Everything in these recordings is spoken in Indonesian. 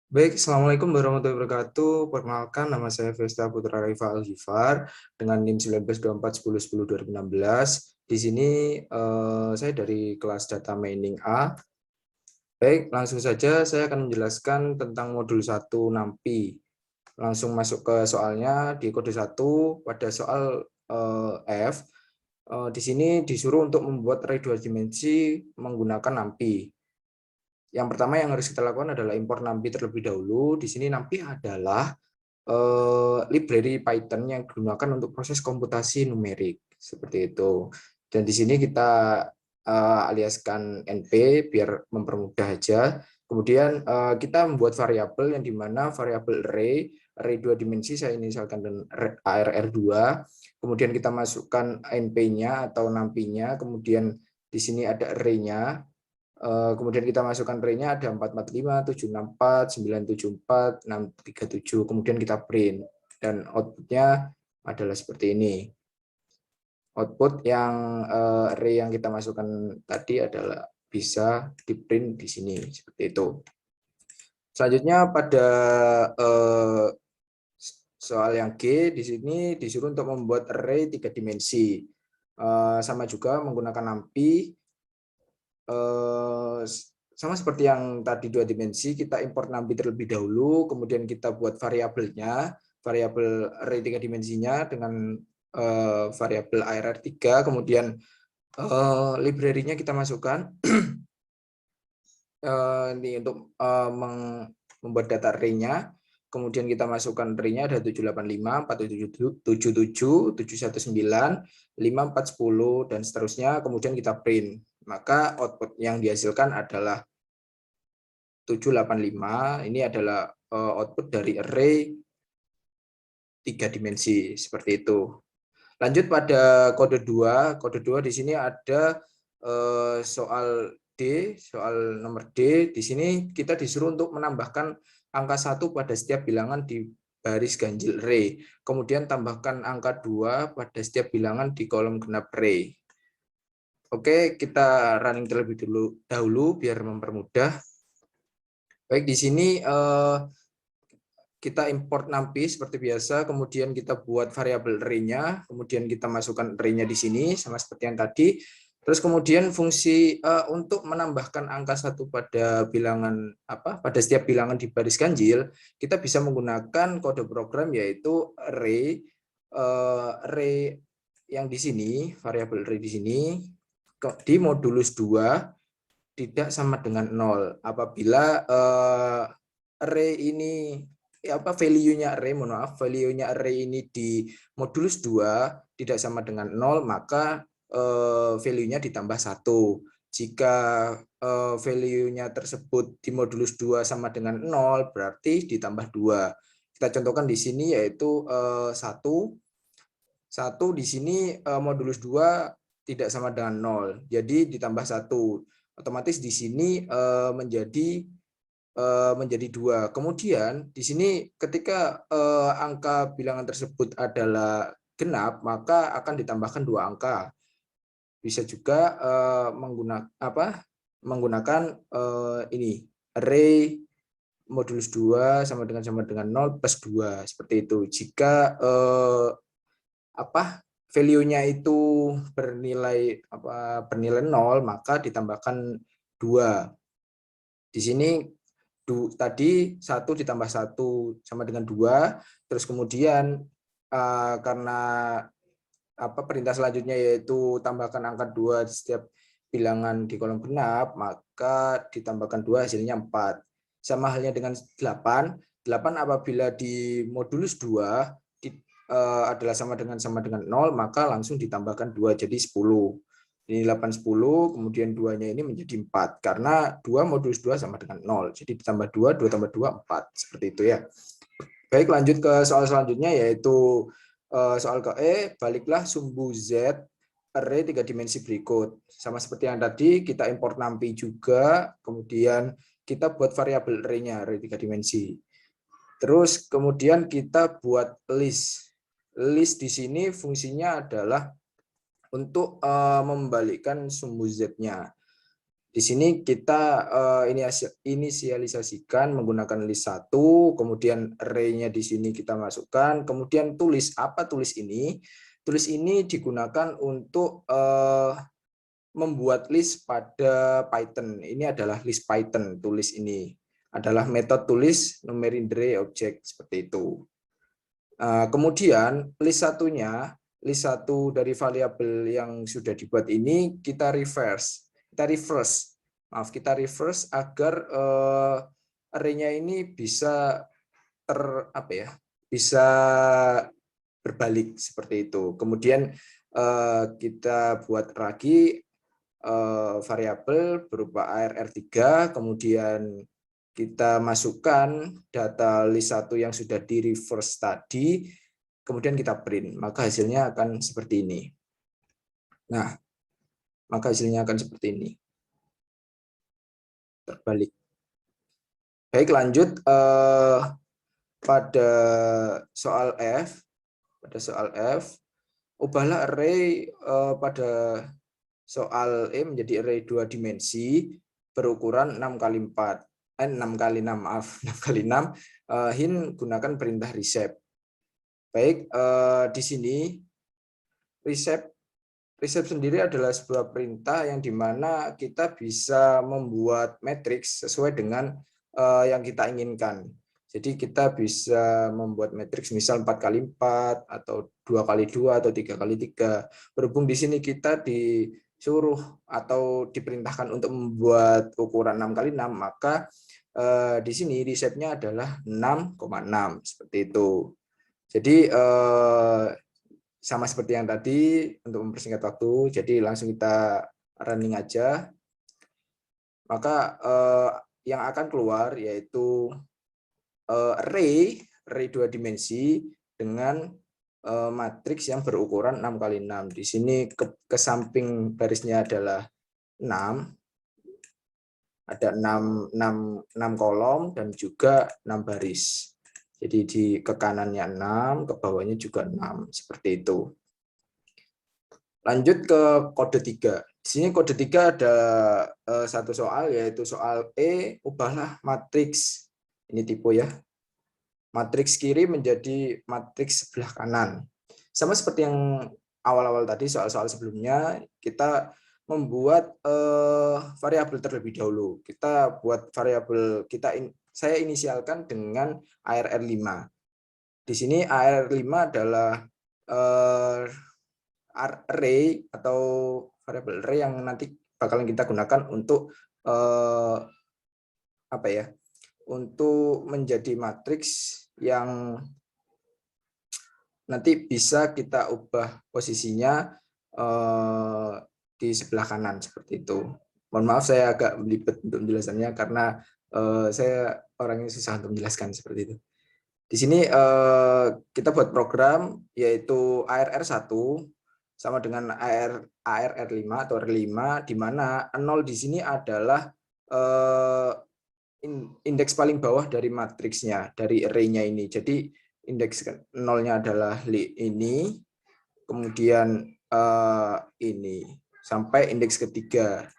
Baik, Assalamualaikum warahmatullahi wabarakatuh. Perkenalkan, nama saya Vesta Putra Rifa Al-Ghifar dengan NIM 192410102016. Di sini saya dari kelas Data Mining A. Baik, langsung saja saya akan menjelaskan tentang modul 1 NAMPI. Langsung masuk ke soalnya di kode 1 pada soal F. Di sini disuruh untuk membuat array 2 dimensi menggunakan NAMPI. Yang pertama yang harus kita lakukan adalah import NAMPI terlebih dahulu. Di sini NAMPI adalah library Python yang digunakan untuk proses komputasi numerik seperti itu. Dan di sini kita aliaskan NP biar mempermudah aja. Kemudian kita membuat variabel yang dimana variabel array 2 dimensi saya inisialkan dengan ARR2. Kemudian kita masukkan NP-nya atau NAMPI-nya. Kemudian di sini ada array-nya. Kemudian kita masukkan array-nya ada 445, 764, 974, 637. Kemudian kita print dan outputnya adalah seperti ini. Output yang array yang kita masukkan tadi adalah bisa di print di sini seperti itu. Selanjutnya pada soal yang G di sini disuruh untuk membuat array 3 dimensi. Sama juga menggunakan NAMPI. Sama seperti yang tadi 2 dimensi, kita import NAMPI terlebih dahulu, kemudian kita buat variabelnya, variabel array 3 dimensinya dengan variabel ARR3, kemudian library-nya kita masukkan. Ini untuk membuat data array-nya. Kemudian kita masukkan array-nya ada 785, 477, 719, 5410 dan seterusnya. Kemudian kita print. Maka output yang dihasilkan adalah 785. Ini adalah output dari array 3 dimensi seperti itu. Lanjut pada kode 2. Kode 2 di sini ada soal D, soal nomor D. Di sini kita disuruh untuk menambahkan angka 1 pada setiap bilangan di baris ganjil array. Kemudian tambahkan angka 2 pada setiap bilangan di kolom genap array. Oke, kita running terlebih dahulu biar mempermudah. Baik, di sini kita import NAMPI seperti biasa, kemudian kita buat variabel array-nya, kemudian kita masukkan array-nya di sini sama seperti yang tadi. Terus kemudian fungsi untuk menambahkan angka 1 pada bilangan pada setiap bilangan di baris ganjil, kita bisa menggunakan kode program yaitu array yang di sini, variabel array di sini di modulus 2 tidak sama dengan 0 apabila array ini value-nya array ini di modulus 2 tidak sama dengan 0, maka value-nya ditambah 1. Jika value-nya tersebut di modulus 2 sama dengan 0, berarti ditambah 2. Kita contohkan di sini yaitu 1 di sini modulus 2 tidak sama dengan 0, jadi ditambah 1. Otomatis di sini menjadi 2. Kemudian di sini ketika angka bilangan tersebut adalah genap, maka akan ditambahkan 2 angka. Bisa juga menggunakan ini array modulus 2 sama dengan 0 plus 2 seperti itu. Jika value-nya itu bernilai 0, maka ditambahkan 2. Di sini tadi 1 ditambah 1 sama dengan 2, terus kemudian karena perintah selanjutnya yaitu tambahkan angka 2 di setiap bilangan di kolom genap, maka ditambahkan 2 hasilnya 4. Sama halnya dengan 8 apabila di modulus 2 adalah sama dengan 0, maka langsung ditambahkan 2 jadi 10. Ini 8, 10, kemudian 2-nya ini menjadi 4. Karena 2 modulus 2 sama dengan 0. Jadi ditambah 2, 2 tambah 2, 4. Seperti itu ya. Baik, lanjut ke soal selanjutnya yaitu soal ke E, baliklah sumbu Z array 3 dimensi berikut. Sama seperti yang tadi, kita import NAMPI juga, kemudian kita buat variabel array-nya, array 3 dimensi. Terus kemudian kita buat list. List di sini fungsinya adalah untuk membalikkan sumbu Z-nya. Di sini kita inisialisasikan menggunakan list 1, kemudian array-nya di sini kita masukkan, kemudian tulis. Apa tulis ini? Tulis ini digunakan untuk membuat list pada Python. Ini adalah list Python, tulis ini. Adalah metode tulis numericDray object, seperti itu. Kemudian list satunya, list 1 dari variabel yang sudah dibuat ini kita reverse agar array-nya ini bisa bisa berbalik seperti itu. Kemudian kita buat lagi variabel berupa ARR3, kemudian kita masukkan data list 1 yang sudah di reverse tadi, kemudian kita print, maka hasilnya akan seperti ini. Nah, maka hasilnya akan seperti ini. Terbalik. Baik, lanjut pada soal F. Ubahlah array pada soal E menjadi array 2 dimensi berukuran 6 kali 6. Hin gunakan perintah reshape. Baik, di sini reshape sendiri adalah sebuah perintah yang dimana kita bisa membuat matriks sesuai dengan yang kita inginkan. Jadi kita bisa membuat matriks misal 4 kali 4 atau 2 kali 2 atau 3 kali 3. Berhubung di sini kita disuruh atau diperintahkan untuk membuat ukuran 6 kali 6, maka di sini reshape-nya adalah 6,6 seperti itu. Jadi sama seperti yang tadi untuk mempersingkat waktu, jadi langsung kita running aja. Maka yang akan keluar yaitu array 2 dimensi dengan matriks yang berukuran 6 kali 6. Di sini ke samping barisnya adalah 6. Ada 6 kolom dan juga 6 baris. Jadi ke kanannya 6, ke bawahnya juga 6, seperti itu. Lanjut ke kode 3. Di sini kode 3 ada satu soal, yaitu soal E, ubahlah matriks. Ini tipe ya. Matriks kiri menjadi matriks sebelah kanan. Sama seperti yang awal-awal tadi, soal-soal sebelumnya, kita membuat variabel terlebih dahulu. Kita buat variabel, saya inisialkan dengan ARR5. Di sini ARR5 adalah array atau variabel array yang nanti bakalan kita gunakan untuk untuk menjadi matriks yang nanti bisa kita ubah posisinya di sebelah kanan seperti itu. Mohon maaf saya agak belibet untuk penjelasannya karena saya orangnya susah untuk menjelaskan seperti itu. Di sini kita buat program yaitu ARR1 sama dengan ARR5 atau R5, di mana 0 di sini adalah indeks paling bawah dari matriksnya, dari array-nya ini. Jadi indeks 0-nya adalah ini, kemudian ini, sampai indeks ketiga.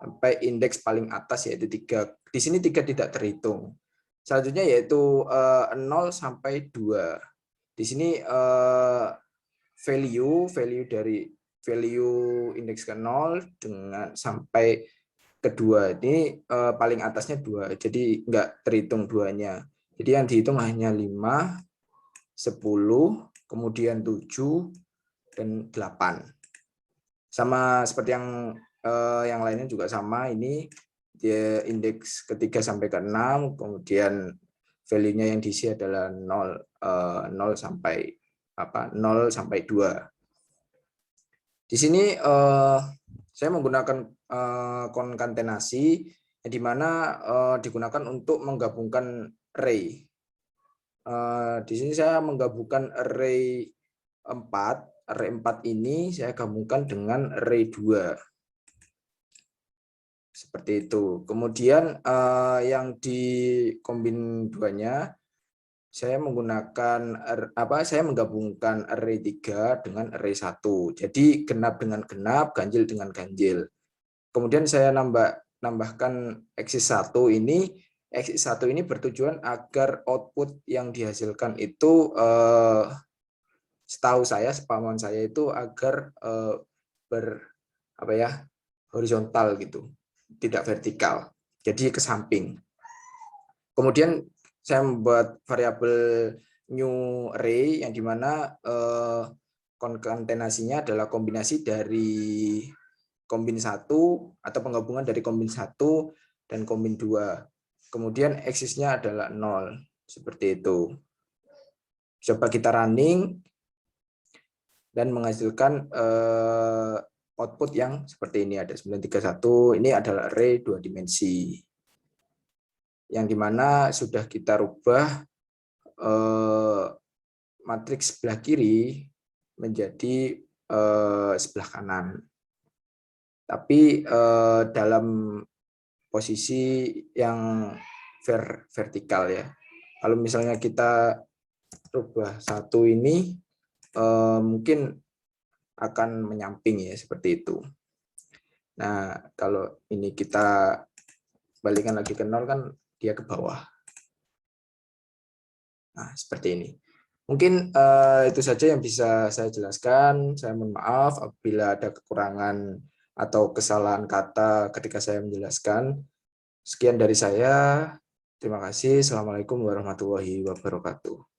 Sampai indeks paling atas yaitu 3. Di sini 3 tidak terhitung. Selanjutnya yaitu 0 sampai 2. Di sini value dari value indeks ke 0 dengan sampai kedua ini paling atasnya 2, jadi enggak terhitung 2-nya. Jadi yang dihitung hanya 5, 10, kemudian 7 dan 8. Sama seperti yang lainnya juga sama, ini dia indeks ketiga sampai ke 6, kemudian value-nya yang diisi adalah 0 sampai 2. Di sini saya menggunakan konkatenasi yang dimana digunakan untuk menggabungkan array. Di sini saya menggabungkan array 4. Array 4 ini saya gabungkan dengan array 2. Seperti itu. Kemudian yang dikombin duanya, saya menggabungkan array 3 dengan array 1. Jadi genap dengan genap, ganjil dengan ganjil. Kemudian saya nambahkan eksis 1 ini. Eksis 1 ini bertujuan agar output yang dihasilkan itu setahu saya, sepahaman saya itu agar horizontal gitu, tidak vertikal. Jadi ke samping. Kemudian saya membuat variabel new array yang dimana konkatenasinya adalah kombinasi dari kombin 1 atau penggabungan dari kombin 1 dan kombin 2. Kemudian eksisnya adalah 0. Seperti itu. Coba kita running dan menghasilkan output yang seperti ini. Ada 931. Ini adalah array 2 dimensi. Yang dimana sudah kita rubah matriks sebelah kiri menjadi sebelah kanan. Tapi dalam posisi yang vertikal ya. Kalau misalnya kita rubah 1 ini mungkin akan menyamping ya, seperti itu. Nah, kalau ini kita balikan lagi ke 0 kan dia ke bawah. Nah, seperti ini. Mungkin itu saja yang bisa saya jelaskan. Saya mohon maaf apabila ada kekurangan atau kesalahan kata ketika saya menjelaskan. Sekian dari saya. Terima kasih. Assalamualaikum warahmatullahi wabarakatuh.